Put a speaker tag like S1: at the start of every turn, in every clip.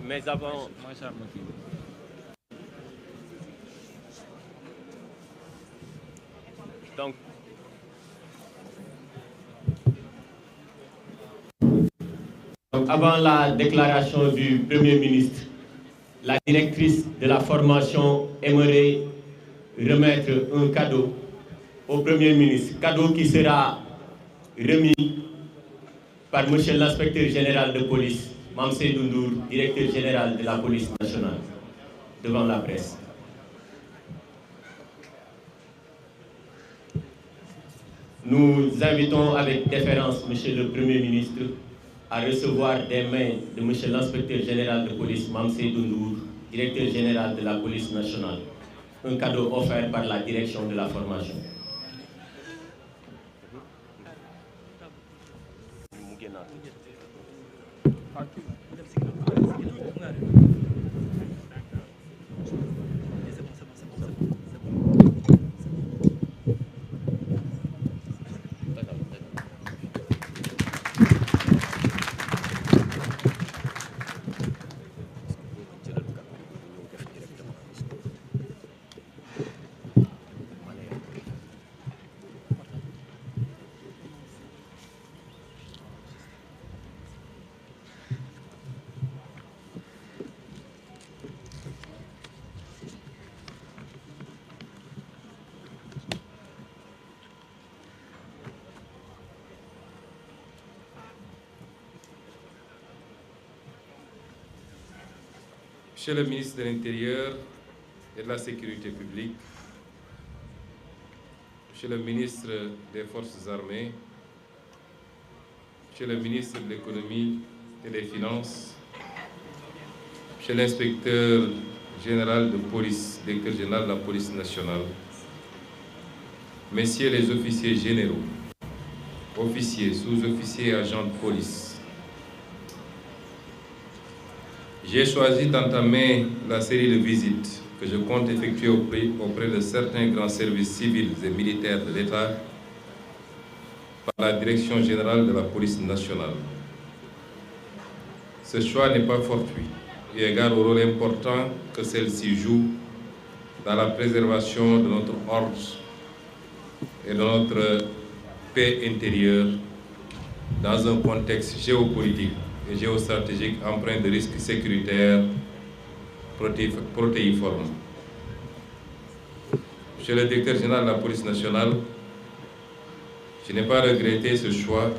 S1: Mais avant... Donc, avant la déclaration du Premier ministre, la directrice de la formation aimerait remettre un cadeau au Premier ministre, cadeau qui sera remis par M. l'inspecteur général de police, Mame Seydou Ndour, directeur général de la police nationale, devant la presse. Nous invitons avec déférence M. le Premier ministre à recevoir des mains de M. l'inspecteur général de police, Mame Seydou Ndour, directeur général de la police nationale, un cadeau offert par la direction de la formation.
S2: Monsieur le ministre de l'Intérieur et de la Sécurité publique, Monsieur le ministre des Forces armées, Monsieur le ministre de l'Économie et des Finances, Monsieur l'inspecteur général de police, directeur général de la police nationale, Messieurs les officiers généraux, officiers, sous-officiers et agents de police, j'ai choisi d'entamer la série de visites que je compte effectuer auprès de certains grands services civils et militaires de l'État par la Direction générale de la police nationale. Ce choix n'est pas fortuit eu égard au rôle important que celle-ci joue dans la préservation de notre ordre et de notre paix intérieure dans un contexte géopolitique et géostratégique empreint de risques sécuritaires protéiformes. Monsieur le directeur général de la police nationale, je n'ai pas regretté ce choix,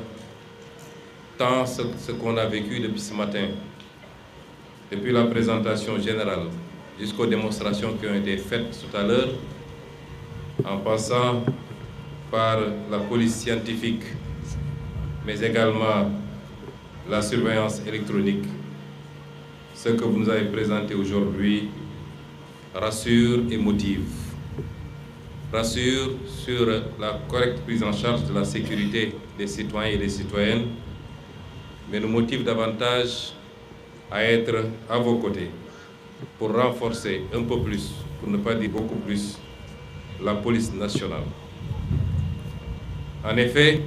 S2: tant ce qu'on a vécu depuis ce matin, depuis la présentation générale jusqu'aux démonstrations qui ont été faites tout à l'heure, en passant par la police scientifique, mais également la surveillance électronique. Ce que vous nous avez présenté aujourd'hui rassure et motive. Rassure sur la correcte prise en charge de la sécurité des citoyens et des citoyennes, mais nous motive davantage à être à vos côtés pour renforcer un peu plus, pour ne pas dire beaucoup plus, la police nationale. En effet,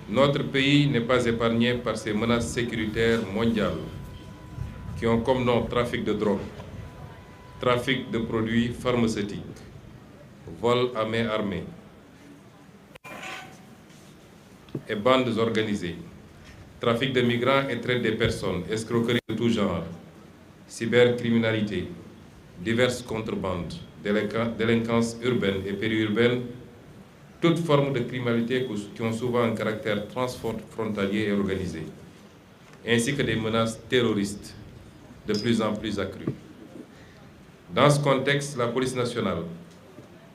S2: notre pays n'est pas épargné par ces menaces sécuritaires mondiales qui ont comme nom trafic de drogue, trafic de produits pharmaceutiques, vol à main armée et bandes organisées, trafic de migrants et traite des personnes, escroquerie de tout genre, cybercriminalité, diverses contrebandes, délinquance urbaine et périurbaine, toutes formes de criminalité qui ont souvent un caractère transfrontalier et organisé, ainsi que des menaces terroristes de plus en plus accrues. Dans ce contexte, la police nationale,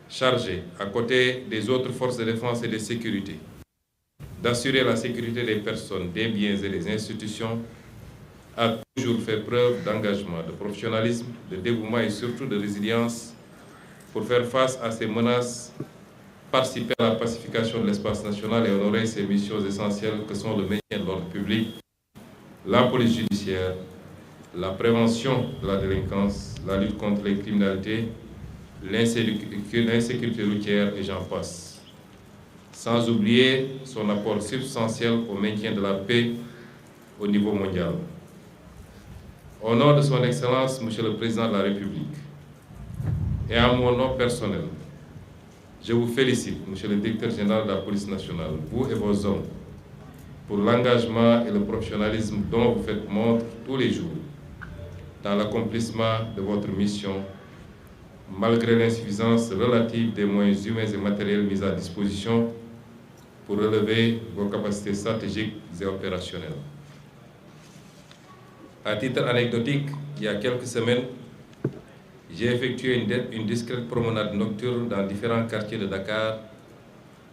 S2: chargée, à côté des autres forces de défense et de sécurité, d'assurer la sécurité des personnes, des biens et des institutions, a toujours fait preuve d'engagement, de professionnalisme, de dévouement et surtout de résilience pour faire face à ces menaces, participer à la pacification de l'espace national et honorer ces missions essentielles que sont le maintien de l'ordre public, la police judiciaire, la prévention de la délinquance, la lutte contre les criminalités, l'insécurité routière et j'en passe. Sans oublier son apport substantiel au maintien de la paix au niveau mondial. Au nom de son Excellence, Monsieur le Président de la République, et à mon nom personnel, je vous félicite, Monsieur le Directeur général de la Police nationale, vous et vos hommes, pour l'engagement et le professionnalisme dont vous faites montre tous les jours dans l'accomplissement de votre mission, malgré l'insuffisance relative des moyens humains et matériels mis à disposition pour relever vos capacités stratégiques et opérationnelles. À titre anecdotique, il y a quelques semaines, j'ai effectué une discrète promenade nocturne dans différents quartiers de Dakar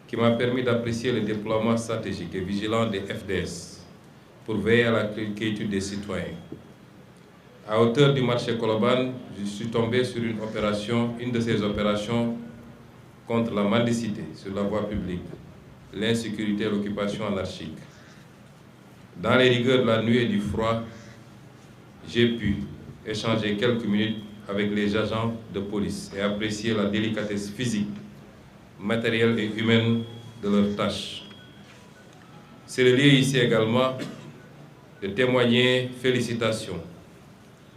S2: qui m'a permis d'apprécier le déploiement stratégique et vigilant des FDS pour veiller à la quiétude des citoyens. À hauteur du marché Colobane, je suis tombé sur une de ces opérations contre la mendicité sur la voie publique, l'insécurité et l'occupation anarchique. Dans les rigueurs de la nuit et du froid, j'ai pu échanger quelques minutes avec les agents de police et apprécier la délicatesse physique, matérielle et humaine de leurs tâches. C'est le lieu ici également de témoigner félicitations,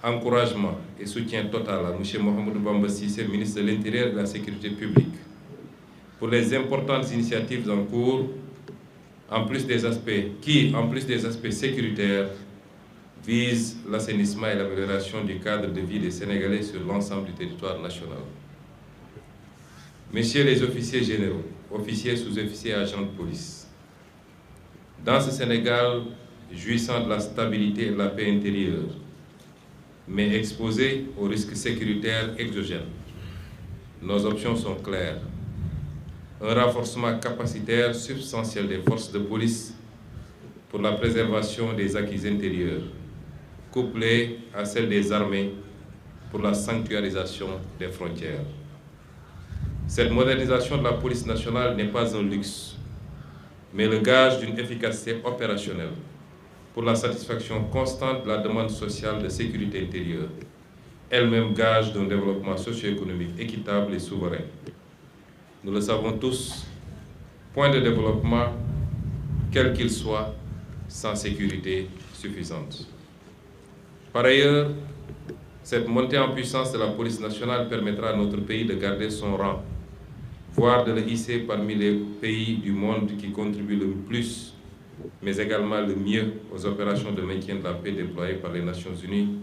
S2: encouragement et soutien total à M. Mohamedou Bamba Cissé, ministre de l'Intérieur et de la Sécurité publique, pour les importantes initiatives en cours, en plus des aspects sécuritaires, visent l'assainissement et l'amélioration du cadre de vie des Sénégalais sur l'ensemble du territoire national. Messieurs les officiers généraux, officiers, sous-officiers, agents de police, dans ce Sénégal jouissant de la stabilité et de la paix intérieure, mais exposé aux risques sécuritaires exogènes, nos options sont claires. Un renforcement capacitaire substantiel des forces de police pour la préservation des acquis intérieurs, couplé à celle des armées pour la sanctuarisation des frontières. Cette modernisation de la police nationale n'est pas un luxe, mais le gage d'une efficacité opérationnelle pour la satisfaction constante de la demande sociale de sécurité intérieure, elle-même gage d'un développement socio-économique équitable et souverain. Nous le savons tous, point de développement, quel qu'il soit, sans sécurité suffisante. Par ailleurs, cette montée en puissance de la police nationale permettra à notre pays de garder son rang, voire de le hisser parmi les pays du monde qui contribuent le plus, mais également le mieux aux opérations de maintien de la paix déployées par les Nations Unies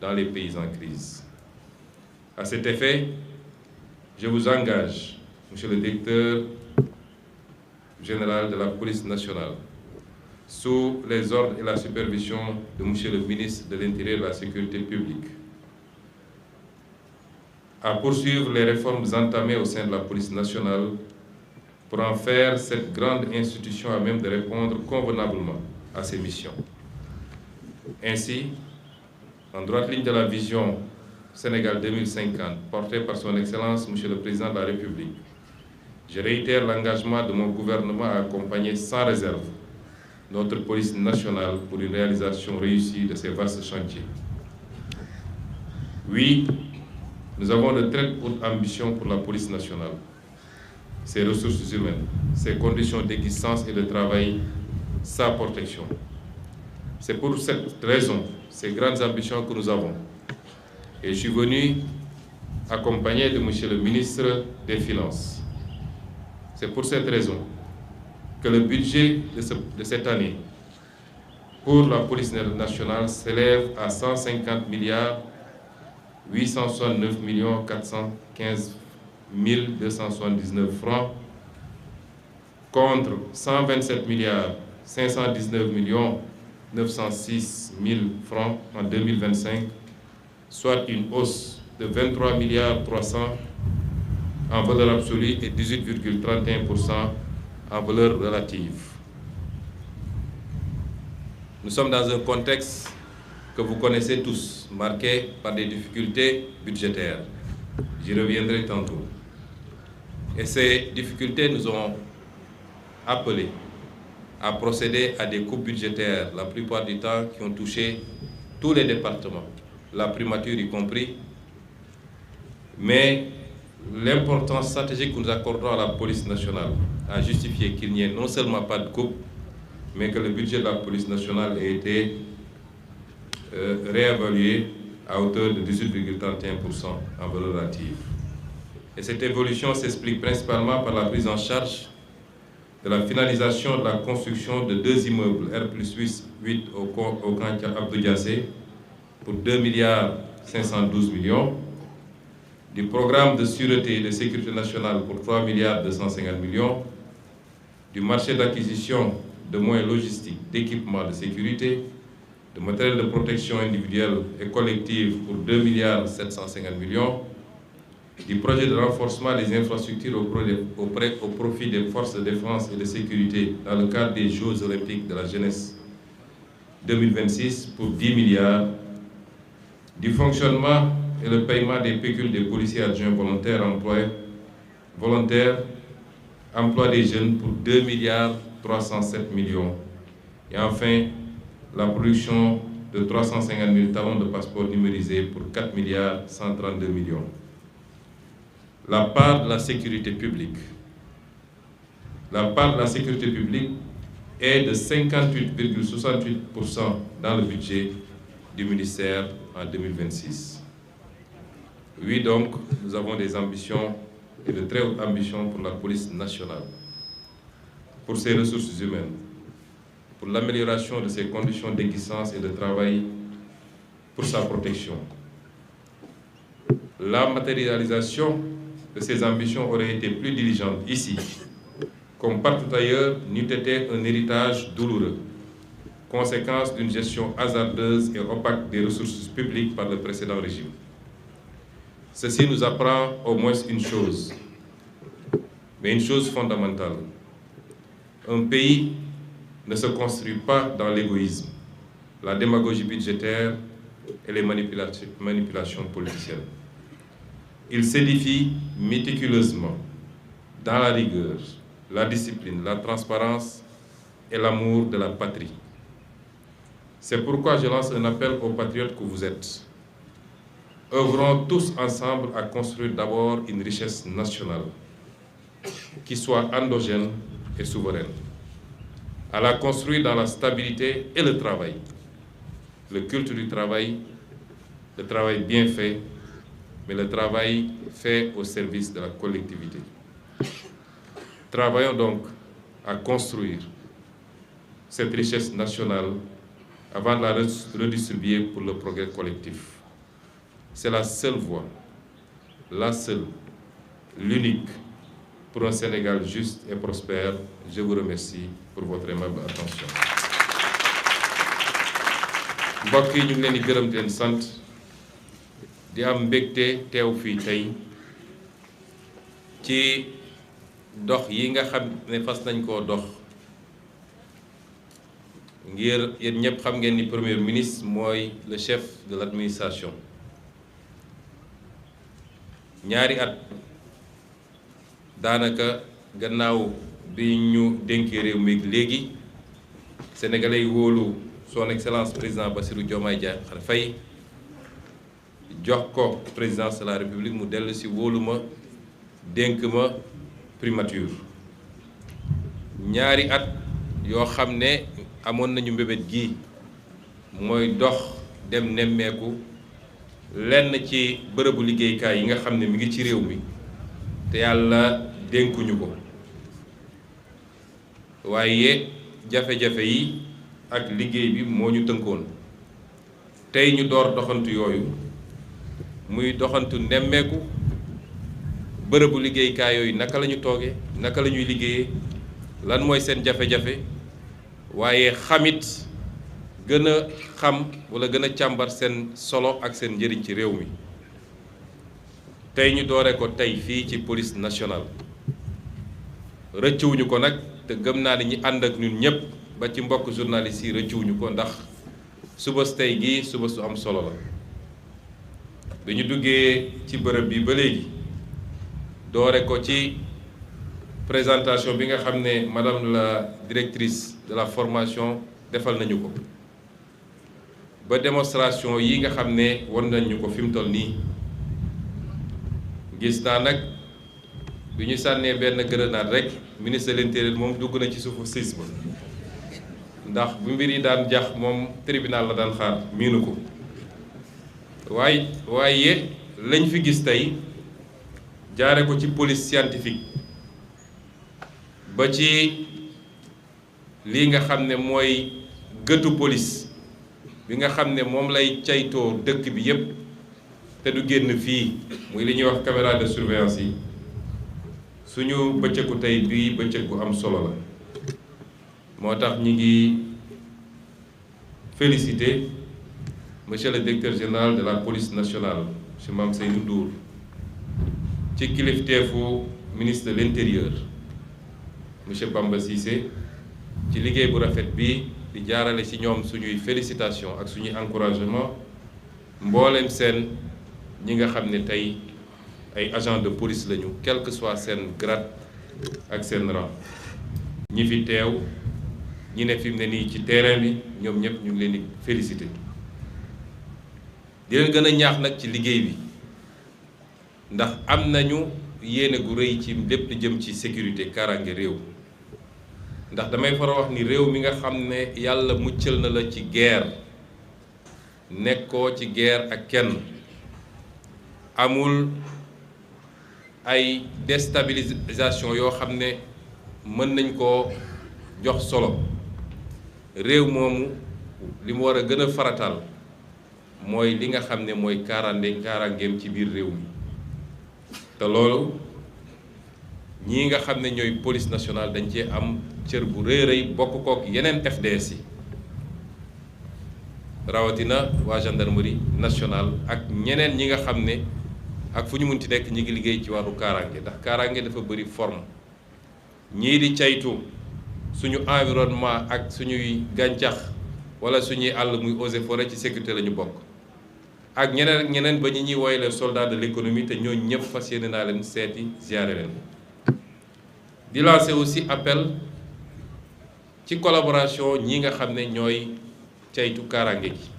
S2: dans les pays en crise. À cet effet, je vous engage, Monsieur le Directeur général de la Police nationale, sous les ordres et la supervision de Monsieur le ministre de l'Intérieur et de la Sécurité publique, à poursuivre les réformes entamées au sein de la police nationale pour en faire cette grande institution à même de répondre convenablement à ses missions. Ainsi, en droite ligne de la vision Sénégal 2050 portée par son Excellence Monsieur le Président de la République, je réitère l'engagement de mon gouvernement à accompagner sans réserve notre police nationale pour une réalisation réussie de ces vastes chantiers. Oui, nous avons de très hautes ambitions pour la police nationale, ses ressources humaines, ses conditions d'existence et de travail, sa protection. C'est pour cette raison, ces grandes ambitions que nous avons. Et je suis venu accompagné de Monsieur le ministre des Finances. C'est pour cette raison que le budget de cette année pour la police nationale s'élève à 150 milliards 869 415 279 francs contre 127 milliards 519 906 000 francs en 2025, soit une hausse de 23 milliards 300 en valeur absolue et 18,31% en valeur relative. Nous sommes dans un contexte que vous connaissez tous, marqué par des difficultés budgétaires. J'y reviendrai tantôt. Et ces difficultés nous ont appelés à procéder à des coupes budgétaires, la plupart du temps qui ont touché tous les départements, la primature y compris. Mais l'importance stratégique que nous accordons à la police nationale a justifié qu'il n'y ait non seulement pas de coupe, mais que le budget de la police nationale ait été réévalué à hauteur de 18,31% en valeur relative. Et cette évolution s'explique principalement par la prise en charge de la finalisation de la construction de 2 immeubles R+8 au camp Abdou Diassé pour 2,512 milliards, du programme de sûreté et de sécurité nationale pour 3,250 millions, du marché d'acquisition de moyens logistiques, d'équipements de sécurité, de matériel de protection individuelle et collective pour 2,750 millions, du projet de renforcement des infrastructures au profit des forces de défense et de sécurité dans le cadre des Jeux olympiques de la jeunesse 2026 pour 10 milliards, du fonctionnement et le paiement des pécules des policiers adjoints volontaires emploi des jeunes pour 2,307 milliards, et enfin la production de 350 000 talons de passeport numérisés pour 4,132 millions. La part de la sécurité publique. La part de la sécurité publique est de 58,68% dans le budget du ministère en 2026. Oui, donc, nous avons des ambitions et de très hautes ambitions pour la police nationale, pour ses ressources humaines, pour l'amélioration de ses conditions d'existence et de travail, pour sa protection. La matérialisation de ces ambitions aurait été plus diligente ici, comme partout ailleurs, n'eût été un héritage douloureux, conséquence d'une gestion hasardeuse et opaque des ressources publiques par le précédent régime. Ceci nous apprend au moins une chose, mais une chose fondamentale. Un pays ne se construit pas dans l'égoïsme, la démagogie budgétaire et les manipulations politiciennes. Il s'édifie méticuleusement dans la rigueur, la discipline, la transparence et l'amour de la patrie. C'est pourquoi je lance un appel aux patriotes que vous êtes. Œuvrons tous ensemble à construire d'abord une richesse nationale qui soit endogène et souveraine. À la construire dans la stabilité et le travail. Le culte du travail, le travail bien fait, mais le travail fait au service de la collectivité. Travaillons donc à construire cette richesse nationale avant de la redistribuer pour le progrès collectif. C'est la seule voie, la seule, l'unique pour un Sénégal juste et prospère. Je vous remercie pour votre aimable attention. mbokk yi ñu ngi leen di gërëm di leen sant di am mbégte teew fii tey ci dox yi nga xam ne fas nañ koo dox ngir yéen ñëpp xam ngeen ni premier ministre mooy le chef de l'administration. ñaari at daanaka gannaaw bi ñu dénkee réew mi léegi sénégalais yi wóolu son excellence président Bassirou Diomaye Diakhar Faye jox ko présidence de la république mu dellu si wóolu ma dénk ma primature. ñaari at yoo xam ne amoon nañu mbébét gi mooy dox dem nemmeeku lenn ci bërëbu liggéeykaay yi nga xam ne mi ngi ci réew mi te yàlla dénkuñu ko, waaye jafe-jafe yi ak liggéey bi moo ñu tënkoon. tey ñu door doxantu yooyu muy doxantu nemmeeku bërëbu liggéeykaay yooyu naka la ñu toogee, naka la ñuy liggéeyee, lan mooy seen jafe-jafe, waaye xamit gën a xam wala gën a càmbar seen solo ak seen njëriñ ci réew mi. tey ñu doore ko tey fii ci police nationale. rëccuwuñu ko nag te gëm naa ne ñi ànd ak ñun ñëpp ba ci mbokk journaliste yi rëccuwuñu ko, ndax suba tey gii suba su am solo la. bi ñu duggee ci bërëb bi ba léegi doore ko ci présentation bi nga xam ne madame la directrice de la formation defal nañu ko, ba démonstration yi nga xam ne war nañu ko fi mu toll nii. gis naa nag bi ñu sànnee benn grenade rek ministre de l'intérieur moom dugg na ci suufu sisme, ndax bu mbir yi daan jax moom tribunal la daan xaar miinu ko waaye lañ fi gis tey jaare ko ci police scientifique ba ci lii nga xam ne mooy gëtu police bi nga xam ne moom lay caytoo dëkk bi yépp te du génn fii muy li ñuy wax caméra de surveillance yi suñu bëccëgu tey bii bëccëg bu am solo la moo tax ñi ngi féliciter monsieur le directeur général de la police nationale monsieur Mame Seydou Ndour ci kilifteefu ministre de l'intérieur monsieur Bamba Cissé ci liggéey bu rafet bi di jaarale ci ñoom suñuy félicitation ak suñuy encouragement mboolem seen ñi nga xam ne tey ay agents de police lañu quel que soit seen grade ak seen rang ñi fi teew ñi ne fi mu ne nii ci terrain bi ñoom ñëpp ñu ngi leen di féliciter di leen gën a ñaax nag ci liggéey bi ndax am nañu yéene gu rëy ci lépp lu jëm ci sécurité kaaraange réew ndax damay faral wax ni réew mi nga xam ne yàlla muccal na la ci guerre nekkoo ci guerre ak kenn amul ay déstabilisation yoo xam ne mën nañ koo jox solo réew moomu li mu war a gën a farataal mooy li nga xam ne mooy kaaraangeem ci biir réew mi te loolu ñii nga xam ne ñooy police nationale dañ cee am cër bu rëy rëy bokk kook yeneen FDS yi rawatina waa gendarmerie nationale ak ñeneen ñi nga xam ne ak fu ñu munti nekk ñi ngi liggéey ci wàllu kaaraange ndax kaaraange dafa bëri forme ñii di caytu suñu environnement ak suñuy gàncax wala suñuy àll muy eaux et forêt ci sécurité la ñu bokk ak ñeneen ak ñeneen ba ñi ñuy woowee les soldats de l'économie te ñooñu ñëpp fas yéene naa leen seeti ziare leen di lancer aussi appel ci collaboration ñi nga xam ne ñooy caytu kaaraange gi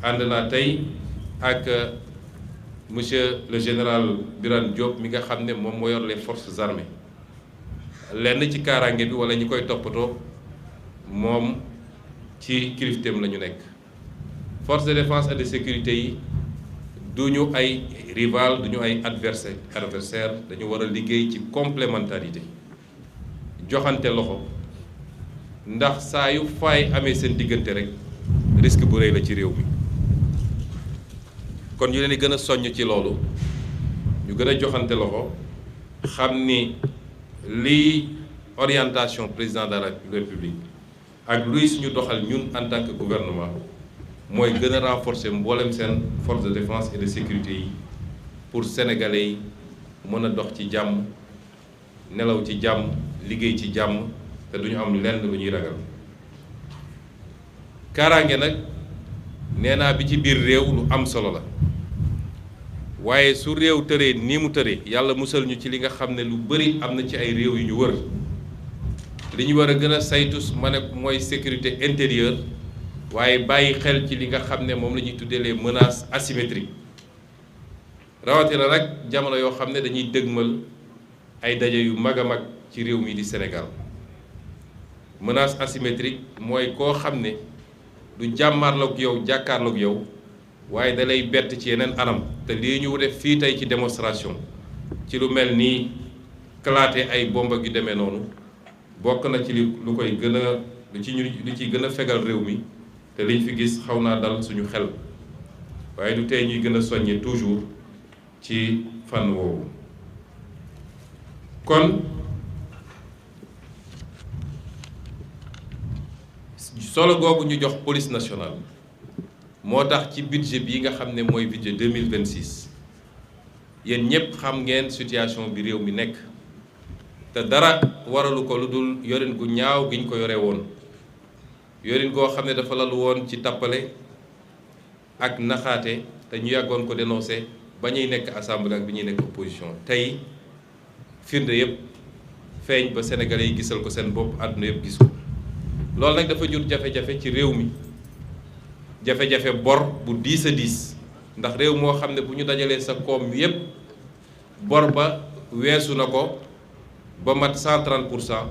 S2: ànd naa tey ak monsieur le général Birane Diop mi nga xam ne moom moo yor les forces armées lenn ci kaaraange bi wala ñi koy toppatoo moom ci kilifteem la ñu nekk force de défense et de sécurité yi du ñu ay rival du ñu ay adversaire dañu war a liggéey ci complémentarité joxante loxo ndax saa yu faay amee seen diggante rek risque bu rëy la ci réew mi kon ñu leen di gën a soññ ci loolu ñu gën a joxante loxo xam ni lii orientation président de la République ak luy suñu doxal ñun en tant que gouvernement mooy gën a renforcer mboolem seen force de défense et de sécurité yi pour sénégalais yi mën a dox ci jàmm nelaw ci jàmm liggéey ci jàmm te duñu am lenn lu ñuy ragal kaaraange nag nee naa bi ci biir réew lu am solo la waaye su réew tëree nii mu tëree yàlla musal ñu ci li nga xam ne lu bari am na ci ay réew yu ñu wër li ñu war a gën a saytu ma ne mooy sécurité intérieure waaye bàyyi xel ci li nga xam ne moom la ñuy tuddee les menaces asymétriques rawatina nag jamono yoo xam ne dañuy dëgmal ay daje yu mag a mag ci réew mi di Sénégal menace asymétrique mooy koo xam ne du jàmmaarloog yow jàkkaarloog yow waaye da lay bett ci yeneen anam te lii ñu def fii tey ci démonstration ci lu mel nii kalaate ay bomba yu demee noonu bokk na ci lu koy gën a lu ciy gën a fegal réew mi te liñ fi gis xaw naa dal suñu xel waaye du tey ñuy gën a soññe toujours ci fànn woowu kon solo googu ñu jox police nationale moo tax ci budget bi nga xam ne mooy budget 2026 yéen ñëpp xam ngeen situation bi réew mi nekk te dara waralu ko lu dul yorin gu ñaaw gi ñu ko yore woon yorin goo xam ne dafa lalu woon ci tappale ak naxaate te ñu yàggoon ko dénoncé ba ñuy nekk assemblée ak bi ñuy nekk opposition tey firnde yëpp feeñ ba sénégalais yi gisal ko seen bopp àdduna yëpp gis ko loolu nag dafa jur jafe-jafe ci réew mi jafe-jafe bor bu diis a diis ndax réew moo xam ne bu ñu dajalee sa koom yépp bor ba weesu na ko ba mat 130%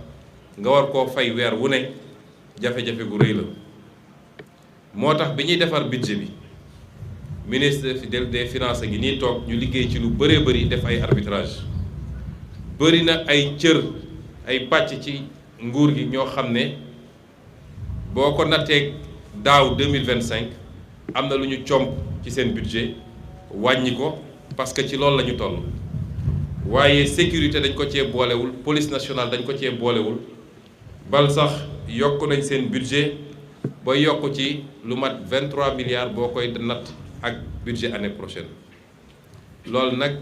S2: nga war koo fay weer wu ne jafe-jafe gu rëy la moo tax bi ñuy defar budget bi ministre des finances ngi nii toog ñu liggéey ci lu bëree bëri def ay arbitrage bëri na ay cër ay pàcc ci nguur gi ñoo xam ne boo ko nattee daaw 2025 am na lu ñu comp ci seen budget wàññi ko parce que ci loolu la ñu toll waaye sécurité dañ ko cee boolewul police nationale dañ ko cee boolewul bal sax yokk nañ seen budget ba yokk ci lu mat 23 milliards boo koy natt ak budget année prochaine loolu nag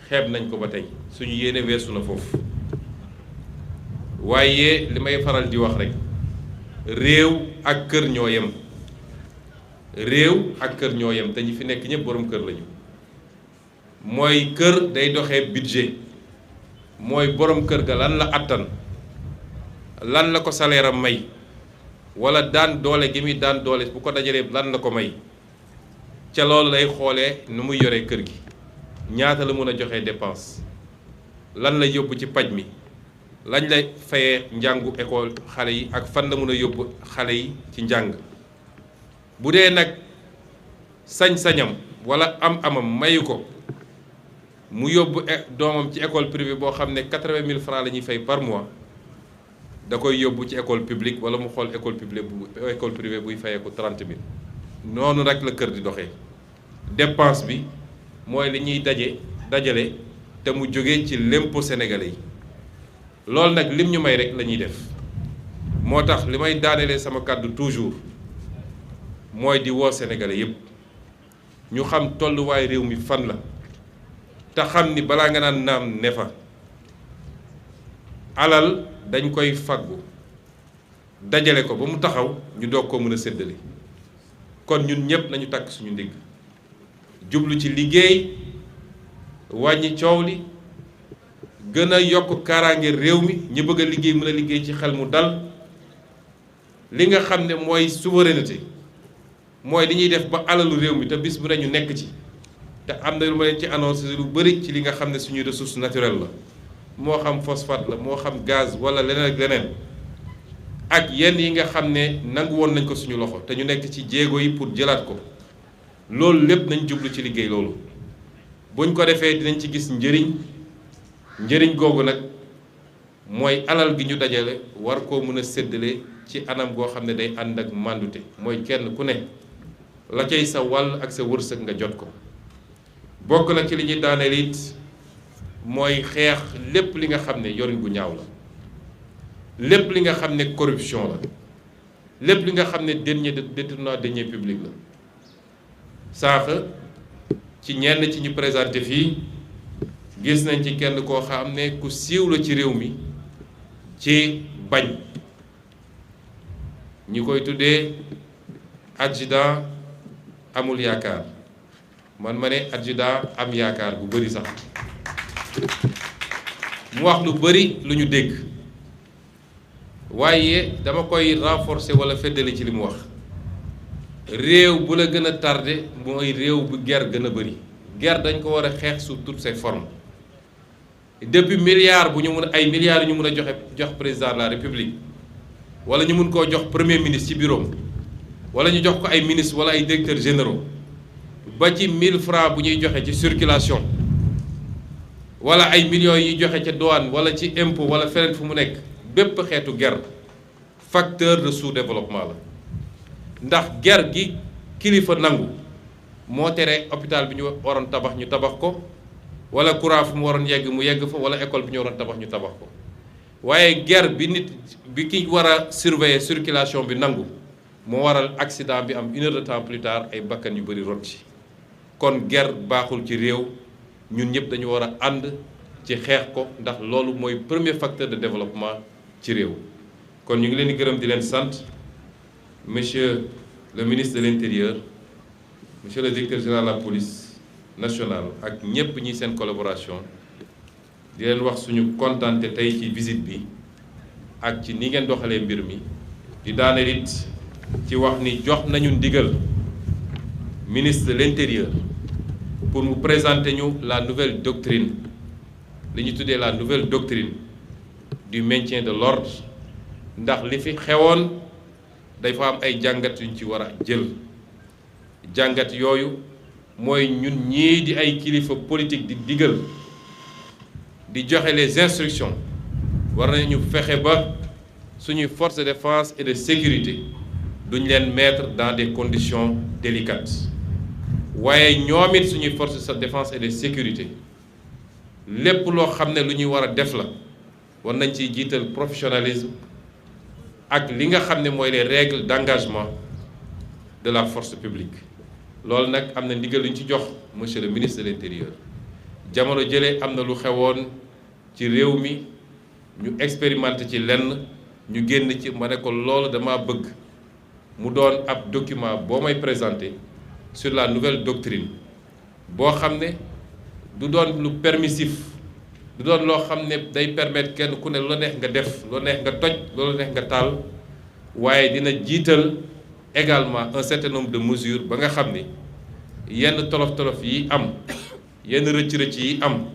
S2: xeeb nañ ko ba tey suñu yéene weesu na foofu waaye li may faral di wax rek réew ak kër ñoo yem réew ak kër ñoo yem te ñi fi nekk ñëpp borom kër lañu mooy kër day doxee budget mooy borom kër ga lan la attan lan la ko salaire am may wala daan doole gi muy daan doole bu ko dajalee lan la ko may ca loolu lay xoolee nu muy yoree kër gi ñaata la mën a joxe dépense lan la yóbbu ci paj mi lañ lay fayee njàngu école xale yi ak fan la mën a yóbbu xale yi ci njàng bu dee nag sañ-sañam wala am-amam mayu ko mu yóbbu doomam ci école privée boo xam ne 80 000 francs la ñuy fay par mois da koy yóbbu ci école publique wala mu xool école privée buy fayee ko 30 000 noonu rek la kër di doxee dépense bi mooy li ñuy dajale te mu jóge ci l'impôt sénégalais yi loolu nag lim ñu may rek la ñuy def moo tax li may daanelee sama kàddu toujours mooy di woo sénégalais yépp ñu xam tolluwaay réew mi fan la te xam ni balaa nga naan naam ne fa alal dañ koy faggu dajale ko ba mu taxaw ñu doog ko mën a séddale kon ñun ñépp nañu takk suñu ndigg jublu ci liggéey wàññi coow li gën a yokk kaaraange réew mi ñi bëgg a liggéey mën a liggéey ci xel mu dal li nga xam ne mooy souveraineté mooy li ñuy def ba alalu réew mi te bis bu ne ñu nekk ci te am na lu ma leen ci annoncé lu bari ci li nga xam ne suñuy ressource naturelle la moo xam phosphate la moo xam gaz wala leneen ak leneen ak yenn yi nga xam ne nangu woon nañ ko suñu loxo te ñu nekk ci jéego yi pour jëlaat ko loolu lépp nañ jublu ci liggéey loolu buñ ko defee dinañ ci gis njëriñ googu nag mooy alal gi ñu dajale war koo mën a séddale ci anam goo xam ne day ànd ak màndute mooy kenn ku ne la cay sa wàll ak sa wërsëg nga jot ko bokk na ci li ñuy daaneel it mooy xeex lépp li nga xam ne yorin bu ñaaw la lépp li nga xam ne corruption la lépp li nga xam ne détournement de deniers publics la saax ci ñenn ci ñu présenté fii gis nañ ci kenn koo xam ne ku siiw la ci réew mi ci bañ ñi koy tuddee adjudant amul yaakaar man ma ne adjudant am yaakaar bu bari sax mu wax lu bari lu ñu dégg waaye dama koy renforcer walla feddali ci li mu wax réew bu la gën a tardé mooy réew bu guerre gën a bari guerre dañ ko war a xeex sous toutes ses formes depuis milliards bu ñu mun ay milliards yu ñu mun a jox président de la république wala ñu mun koo jox premier ministre ci bureau wala ñu jox ko ay ministres wala ay directeurs généraux ba ci 1000 francs bu ñuy joxe ci circulation wala ay millions yi joxe ca douane wala ci impôt wala feneen fu mu nekk bépp xeetu guerre facteur de sous-développement la ndax guerre gi kilifa nangu moo tere hôpital bi ñu waroon tabax ñu tabax ko wala courant fu mu waroon yegg mu yegg fa wala école bi ñu waroon tabax ñu tabax ko waaye guerre bi ki war a surveiller circulation bi nangu moo waral accident bi am 1 heure de temps plus tard ay bakkan yu bari rot ci kon guerre baaxul ci réew ñun ñëpp dañu war a ànd ci xeex ko ndax loolu mooy premier facteur de développement ci réew kon ñu ngi leen di gërëm di leen sant monsieur le ministre de l'intérieur monsieur le directeur général de la police nationale ak ñëpp ñi seen collaboration di leen wax suñu kontaante tey ci visite bi ak ci ni ngeen doxalee mbir mi di daaneel it ci wax ni jox nañu ndigal ministre de l'intérieur pour mu présenter ñu la nouvelle doctrine li ñu tuddee la nouvelle doctrine du maintien de l'ordre ndax li fi xewoon dafa am ay jàngat yuñ ci war a jël jàngat yooyu mooy ñun ñii di ay kilifa politique di digal di joxe les instructions war nañu fexe ba suñuy forces de défense et de sécurité duñ leen mettre dans des conditions délicates waaye ñoom it suñuy forces de défense et de sécurité lépp loo xam ne lu ñuy war a def la war nañ ciy jiital professionnalisme ak li nga xam ne mooy les règles d'engagement de la force publique loolu nag am na ndigal lu ñu ci jox monsieur le ministre de l'intérieur jamono jëlee am na lu xewoon ci réew mi ñu expérimenté ci lenn ñu génn ci ma ne ko loolu dama bëgg mu doon ab document boo may présenté sur la nouvelle doctrine boo xam ne du doon lu permissif du doon loo xam ne day permettre kenn ku ne lu la neex nga def lu la neex nga toj lu la neex nga taal waaye dina jiital également un certain nombre de mesures ba nga xam ni yenn tolof-tolof yi am yenn rëcc-rëcc yi am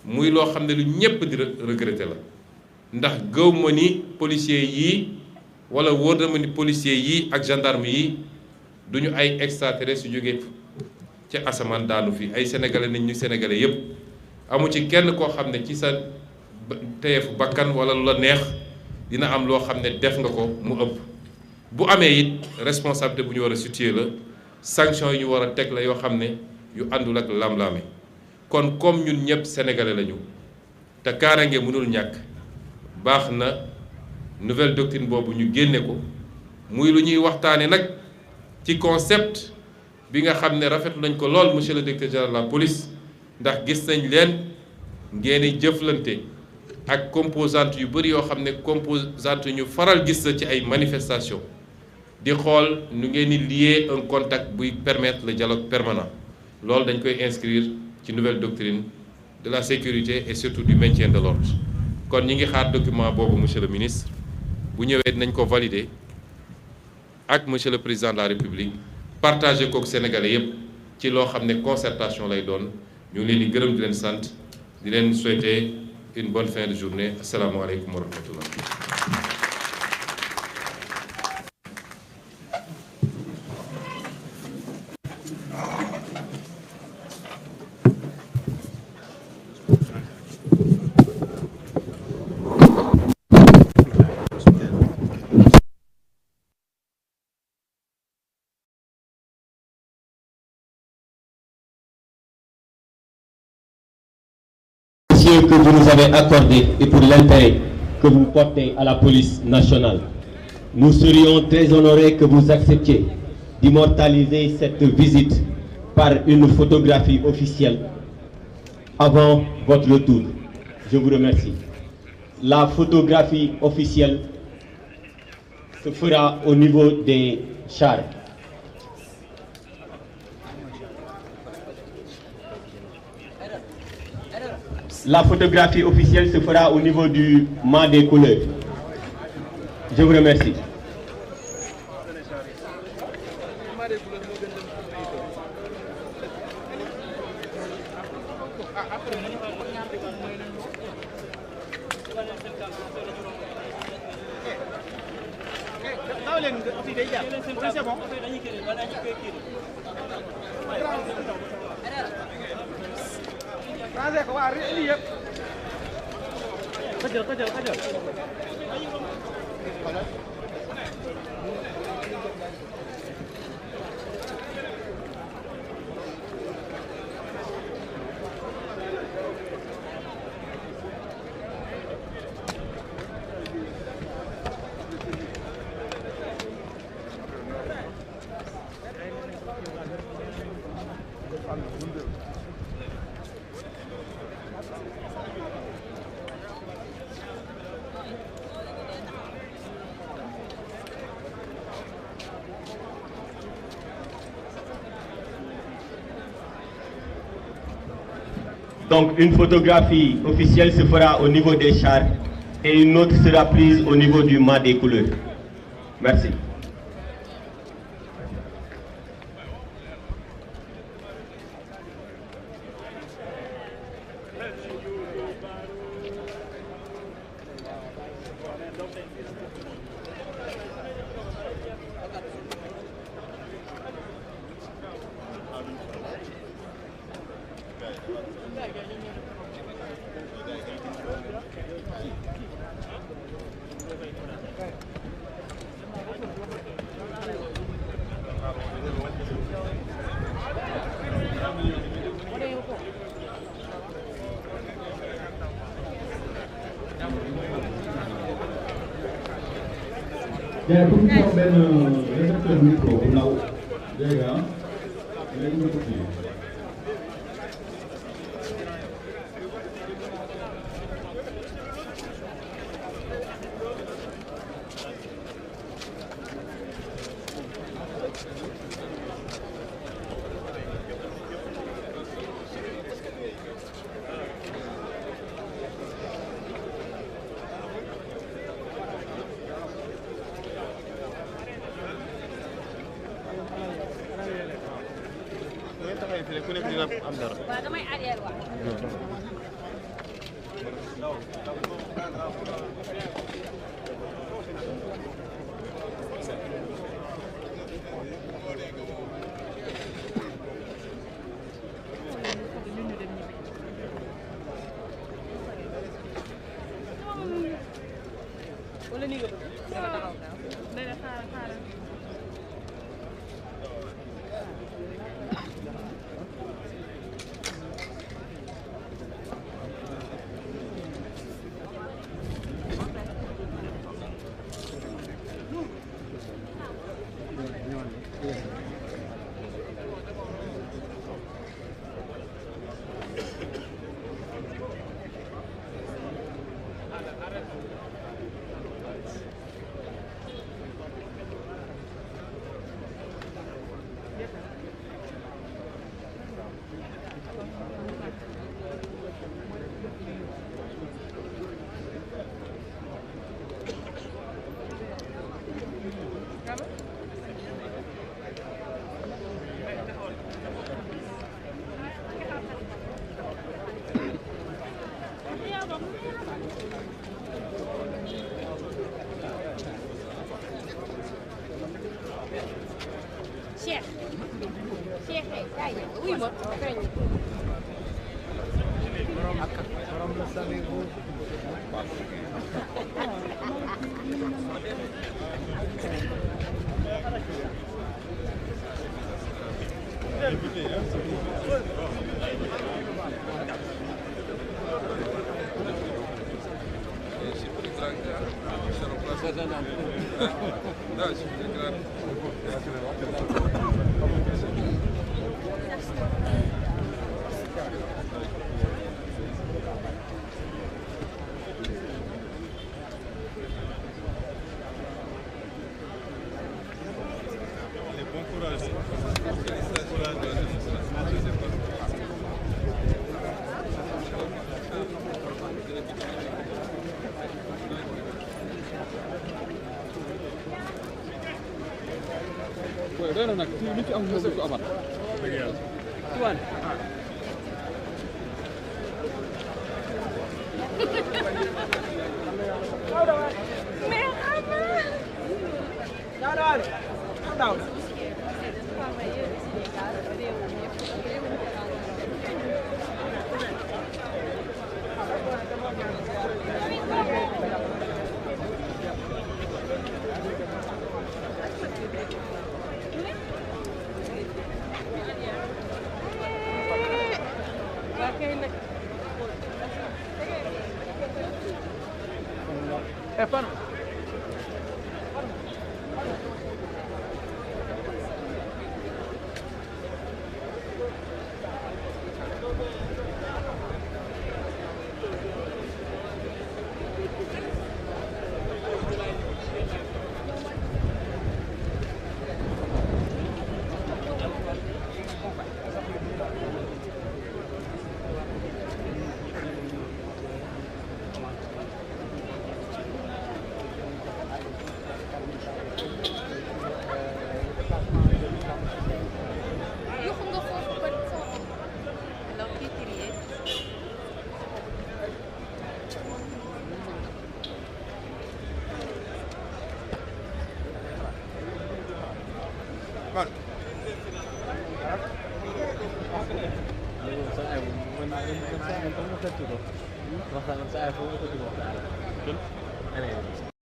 S2: muy loo xam ne lu ñépp di regretter la ndax gëw ma ni policiers yii wala wóor na ma ni policiers yii ak gendarme yi duñu ay extraterrestres yu jógee ci asamaan daanu fi ay sénégalais nañ ñu sénégalais yépp amu ci kenn koo xam ne ci sa teyefu bakkan wala lu la neex dina am loo xam ne def nga ko mu ëpp bu amee it responsabilité bu ñu war a situer la sanction yi ñu war a teg la yoo xam ne yu àndul ak lam-laame kon comme ñun ñëpp sénégalais lañu te kaaraange mënul ñàkk baax na nouvelle doctrine boobu ñu génne ko muy lu ñuy waxtaane nag ci concept bi nga xam ne rafetlu nañ ko lool monsieur le directeur général de la police ndax gis nañ leen ngeen di jëflante ak composante yu bëri yoo xam ne composante ñu faral gis la ci ay manifestations di xool nu ngeen di lier un contact buy permettre le dialogue permanent loolu dañ koy inscrire ci nouvelle doctrine de la sécurité et surtout du maintien de l'ordre kon ñi ngi xaar document boobu monsieur le ministre bu ñëwee nañ ko valider ak monsieur le président de la république partager kook sénégalais yépp ci loo xam ne concertation lay doon ñu ngi leen di gërëm di leen sant di leen souhaiter une bonne fin de journée asalaamaaleykum wa rahmatullah.
S1: Que vous nous avez accordé et pour l'intérêt que vous portez à la police nationale. Nous serions très honorés que vous acceptiez d'immortaliser cette visite par une photographie officielle avant votre retour. Je vous remercie. La photographie officielle se fera au niveau des chars. La photographie officielle se fera au niveau du mât des couleurs. Je vous remercie. Donc une photographie officielle se fera au niveau des chars et une autre sera prise au niveau du mât des couleurs. Merci.
S3: Ya, pour ñu jox benn récepteur micro bu ndaw dégg nga léegi nga ko kii.
S4: waaw damay arrière waaw. wala nii nga bëgg dama taxaw gaaw. déedéet xaaral. Cheikh kay kaay wuy ma kañ
S5: doy na nag fii lu ci am ñoo ko amal. dëgg yàlla. Tuwaan.
S6: Evan. waxtaan sa iPhone nga ko ci waxtaan